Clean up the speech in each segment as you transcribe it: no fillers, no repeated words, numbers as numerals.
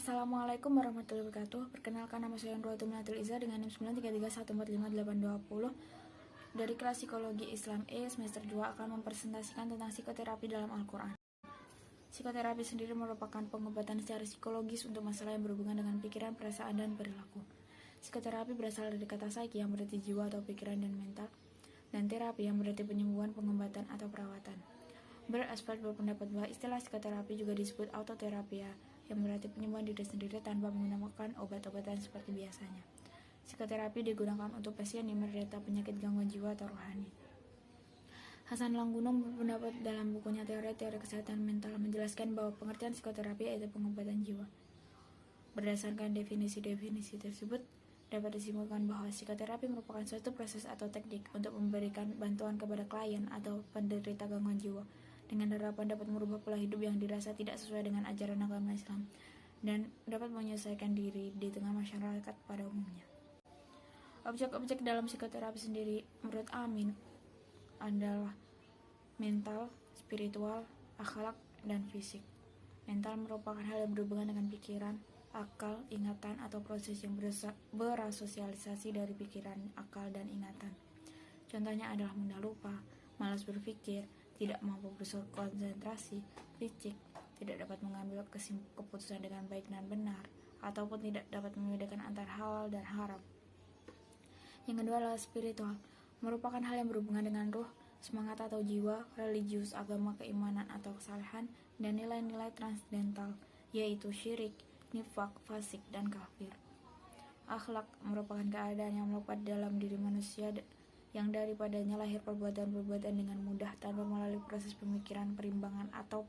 Assalamualaikum warahmatullahi wabarakatuh. Perkenalkan, nama saya Nurul Natil Iza dengan NIM 933145820 dari kelas Psikologi Islam E semester 2 akan mempresentasikan tentang psikoterapi dalam Al-Quran. Psikoterapi sendiri merupakan pengobatan secara psikologis untuk masalah yang berhubungan dengan pikiran, perasaan, dan perilaku. Psikoterapi berasal dari kata psyche yang berarti jiwa atau pikiran dan mental, dan terapi yang berarti penyembuhan, pengobatan, atau perawatan. Beraspek berpendapat bahwa istilah psikoterapi juga disebut autoterapia, yang berarti penyembuhan diri sendiri tanpa menggunakan obat-obatan seperti biasanya. Psikoterapi digunakan untuk pasien yang menderita penyakit gangguan jiwa atau rohani. Hasan Langgunung berpendapat dalam bukunya Teori Kesehatan Mental menjelaskan bahwa pengertian psikoterapi yaitu pengobatan jiwa. Berdasarkan definisi-definisi tersebut, dapat disimpulkan bahwa psikoterapi merupakan suatu proses atau teknik untuk memberikan bantuan kepada klien atau penderita gangguan jiwa dengan harapan dapat merubah pola hidup yang dirasa tidak sesuai dengan ajaran agama Islam dan dapat menyelesaikan diri di tengah masyarakat pada umumnya. Objek-objek dalam psikoterapi sendiri menurut Amin adalah mental, spiritual, akhlak, dan fisik. Mental merupakan hal yang berhubungan dengan pikiran, akal, ingatan, atau proses yang berasosialisasi dari pikiran, akal, dan ingatan. Contohnya adalah mudah lupa, malas berpikir, tidak mampu berkonsentrasi, licik, tidak dapat mengambil keputusan dengan baik dan benar, ataupun tidak dapat membedakan antara halal dan haram. Yang kedua adalah spiritual, merupakan hal yang berhubungan dengan ruh, semangat atau jiwa, religius, agama, keimanan atau kesalehan, dan nilai-nilai transcendental, yaitu syirik, nifak, fasik, dan kafir. Akhlak merupakan keadaan yang melekat dalam diri manusia yang daripadanya lahir perbuatan-perbuatan dengan mudah tanpa melalui proses pemikiran, perimbangan, atau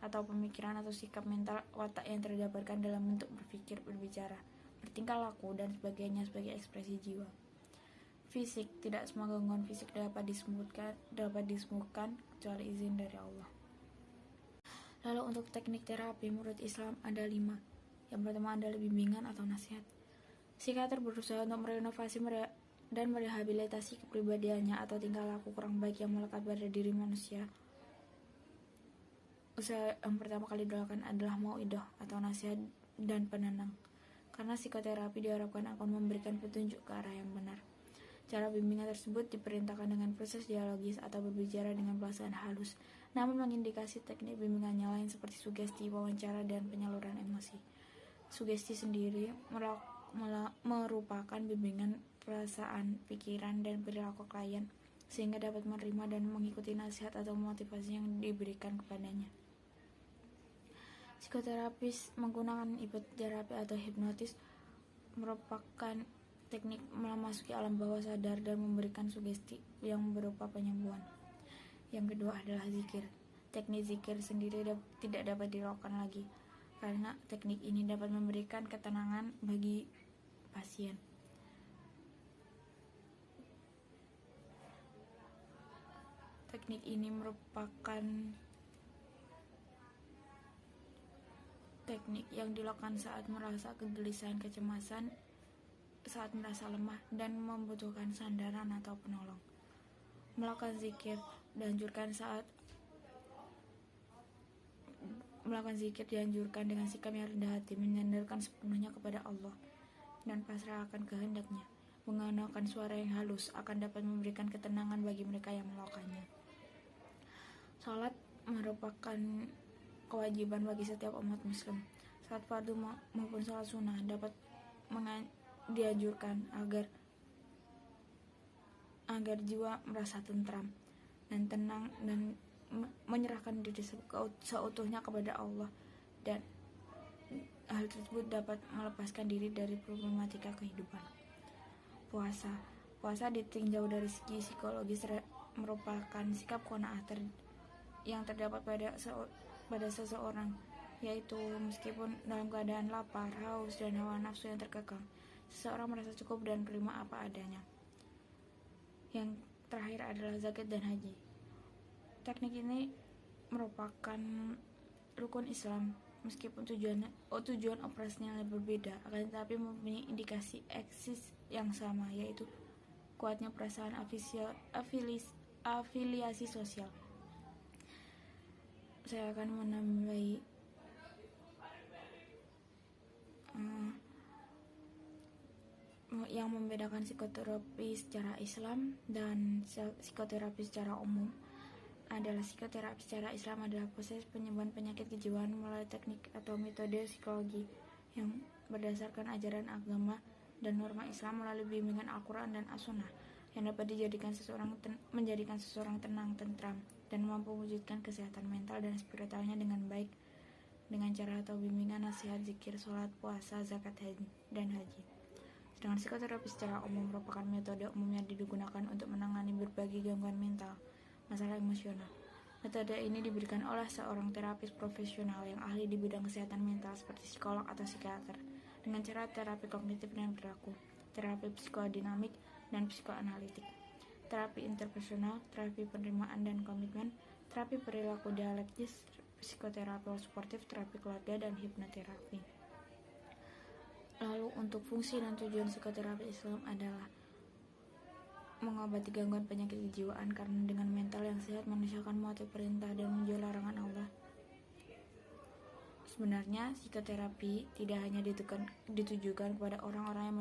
pemikiran atau sikap mental watak yang terdapatkan dalam bentuk berpikir, berbicara, bertingkah laku, dan sebagainya sebagai ekspresi jiwa. Fisik, tidak semua gangguan fisik dapat disembuhkan kecuali izin dari Allah. Lalu untuk teknik terapi menurut Islam ada 5. Yang pertama adalah bimbingan atau nasihat. Psikiater berusaha untuk merenovasi dan merehabilitasi kepribadiannya atau tingkah laku kurang baik yang melekat pada diri manusia. Usaha yang pertama kali dilakukan adalah mau'idah atau nasihat dan penenang, karena psikoterapi diharapkan akan memberikan petunjuk ke arah yang benar. Cara bimbingan tersebut diperintahkan dengan proses dialogis atau berbicara dengan bahasa halus, namun mengindikasi teknik bimbingannya lain seperti sugesti, wawancara, dan penyaluran emosi. Sugesti sendiri merupakan bimbingan perasaan, pikiran, dan perilaku klien sehingga dapat menerima dan mengikuti nasihat atau motivasi yang diberikan kepadanya. Psikoterapis menggunakan hipnoterapi atau hipnotis merupakan teknik memasuki alam bawah sadar dan memberikan sugesti yang berupa penyembuhan. Yang kedua adalah zikir. Teknik zikir sendiri tidak dapat dilakukan lagi karena teknik ini dapat memberikan ketenangan bagi pasien. Teknik ini merupakan teknik yang dilakukan saat merasa kegelisahan, kecemasan, saat merasa lemah, dan membutuhkan sandaran atau penolong. Melakukan zikir dianjurkan dengan sikap yang rendah hati, menyandarkan sepenuhnya kepada Allah dan pasrah akan kehendaknya. Menggunakan suara yang halus akan dapat memberikan ketenangan bagi mereka yang melakukannya. Salat merupakan kewajiban bagi setiap umat muslim. Salat fardu maupun salat sunnah dapat dianjurkan agar jiwa merasa tentram dan tenang dan menyerahkan diri seutuhnya kepada Allah, dan hal tersebut dapat melepaskan diri dari problematika kehidupan. Puasa ditinjau dari segi psikologis merupakan sikap qanaah yang terdapat pada seseorang, yaitu meskipun dalam keadaan lapar, haus, dan hawa nafsu yang terkekang, seseorang merasa cukup dan menerima apa adanya. Yang terakhir adalah zakat dan haji. Teknik ini merupakan rukun Islam, meskipun tujuan operasinya berbeda, akan tetapi mempunyai indikasi eksis yang sama, yaitu kuatnya perasaan afiliasi sosial. Saya akan menambahi Yang membedakan psikoterapi secara Islam dan psikoterapi secara umum adalah psikoterapi secara Islam adalah proses penyembuhan penyakit kejiwaan melalui teknik atau metode psikologi yang berdasarkan ajaran agama dan norma Islam melalui bimbingan Al-Quran dan As-Sunnah yang dapat menjadikan seseorang tenang, tentram, dan mampu mewujudkan kesehatan mental dan spiritualnya dengan baik dengan cara atau bimbingan nasihat, zikir, sholat, puasa, zakat, dan haji. Sedangkan psikoterapi secara umum merupakan metode umum yang digunakan untuk menangani berbagai gangguan mental, masalah emosional. Metode ini diberikan oleh seorang terapis profesional yang ahli di bidang kesehatan mental seperti psikolog atau psikiater dengan cara terapi kognitif dan perilaku, terapi psikodinamik, dan psikoanalitik, terapi interpersonal, terapi penerimaan dan komitmen, terapi perilaku dialektis, psikoterapi suportif, terapi keluarga, dan hipnoterapi. Lalu untuk fungsi dan tujuan psikoterapi Islam adalah mengobati gangguan penyakit kejiwaan karena dengan mental yang sehat manusia akan mematuhi perintah dan menjauhi larangan Allah. Sebenarnya psikoterapi tidak hanya ditujukan kepada orang-orang yang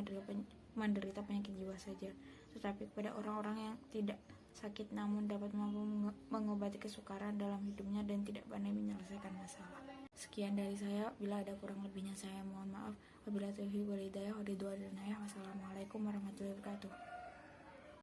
menderita penyakit jiwa saja, tetapi kepada orang-orang yang tidak sakit namun dapat mampu mengobati kesukaran dalam hidupnya dan tidak pandai menyelesaikan masalah. Sekian dari saya, bila ada kurang lebihnya saya mohon maaf. Wabillahi taufiq wal hidayah. Wassalamualaikum warahmatullahi wabarakatuh.